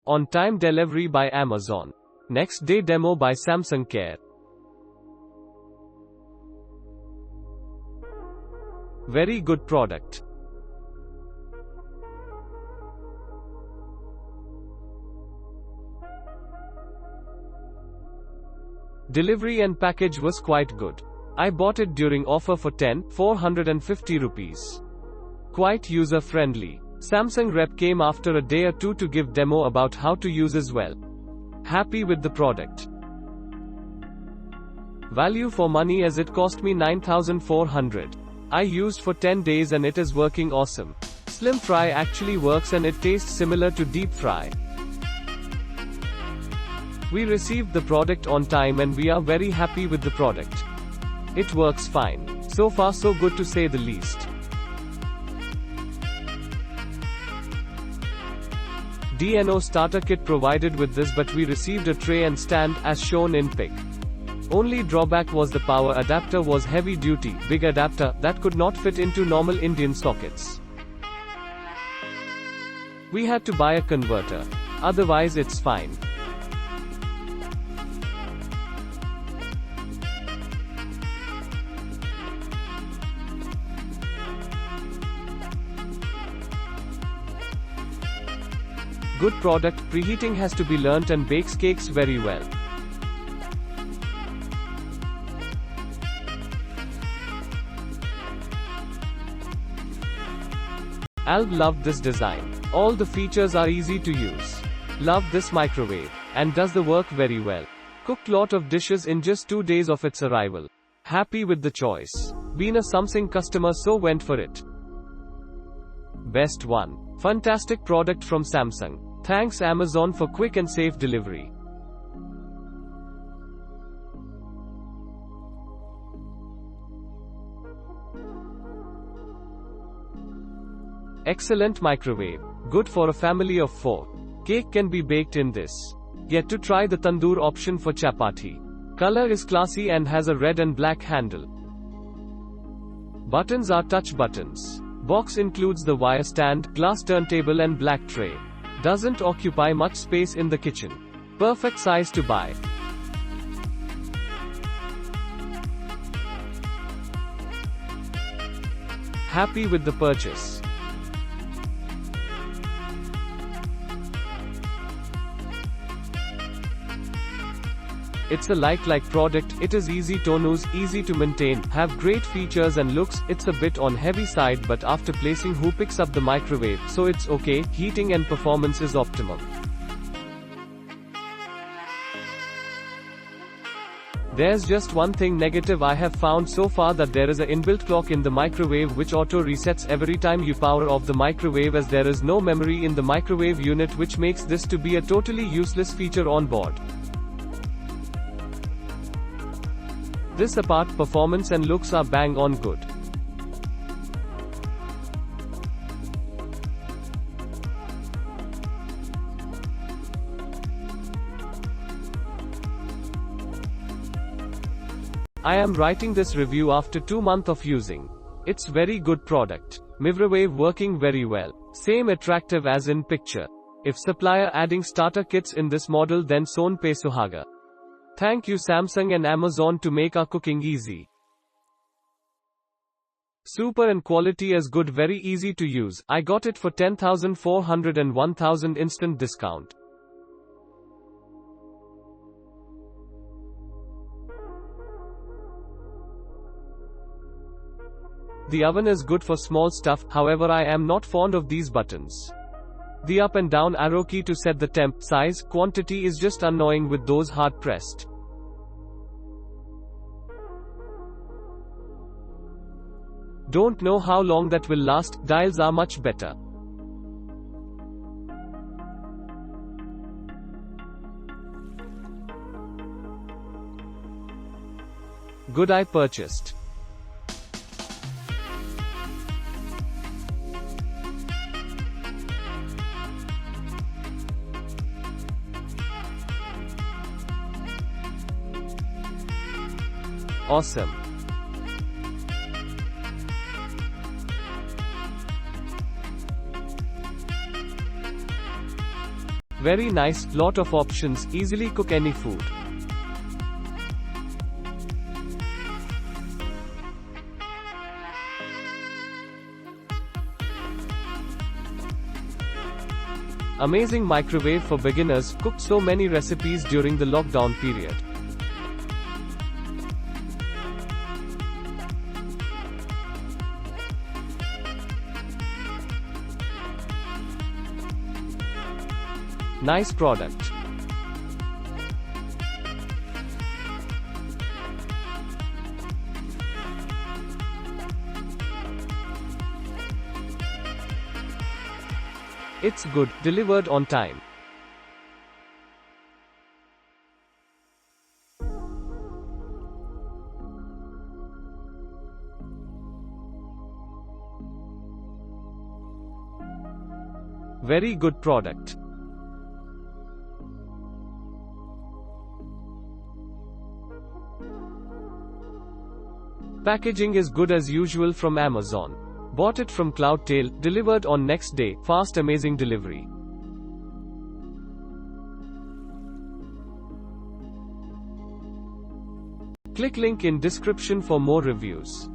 On-time delivery by Amazon. Next day demo by Samsung Care. Very good product. Delivery and package was quite good. I bought it during offer for 450 rupees. Quite user friendly. Samsung rep came after a day or two to give demo about how to use as well. Happy with the product. Value for money as it cost me 9,400. I used for 10 days and it is working awesome. Slim fry actually works and it tastes similar to deep fry. We received the product on time and we are very happy with the product. It works fine. So far so good to say the least. DNO starter kit provided with this, but we received a tray and stand as shown in pic. Only drawback was the power adapter was heavy duty, big adapter, that could not fit into normal Indian sockets. We had to buy a converter. Otherwise it's fine. Good product. Preheating has to be learnt and bakes cakes very well. Alb loved this design. All the features are easy to use. Love this microwave. And does the work very well. Cooked lot of dishes in just 2 days of its arrival. Happy with the choice. Been a Samsung customer so went for it. Best one. Fantastic product from Samsung. Thanks Amazon for quick and safe delivery. Excellent microwave. Good for a family of 4. Cake can be baked in this. Get to try the tandoor option for chapati. Color is classy and has a red and black handle. Buttons are touch buttons. Box includes the wire stand, glass turntable and black tray. Doesn't occupy much space in the kitchen. Perfect size to buy. Happy with the purchase. It's a like product. It is easy to use, easy to maintain, have great features and looks. It's a bit on heavy side, but after placing who picks up the microwave, so it's okay. Heating and performance is optimum. There's just one thing negative I have found so far, that there is a inbuilt clock in the microwave which auto resets every time you power off the microwave, as there is no memory in the microwave unit, which makes this to be a totally useless feature on board. This apart, performance and looks are bang on good. I am writing this review after 2 months of using. It's very good product. Microwave working very well. Same attractive as in picture. If supplier adding starter kits in this model, then son pe suhaga. Thank you Samsung and Amazon to make our cooking easy. Super and quality is good, very easy to use. I got it for 10,400 and 1,000 instant discount. The oven is good for small stuff, however I am not fond of these buttons. The up and down arrow key to set the temp, size, quantity is just annoying with those hard pressed. Don't know how long that will last. Dials are much better. Good, I purchased. Awesome. Very nice, lot of options, easily cook any food. Amazing microwave for beginners, cooked so many recipes during the lockdown period. Nice product. It's good, delivered on time. Very good product. Packaging is good as usual from Amazon. Bought it from Cloudtail, delivered on next day, fast amazing delivery. Click link in description for more reviews.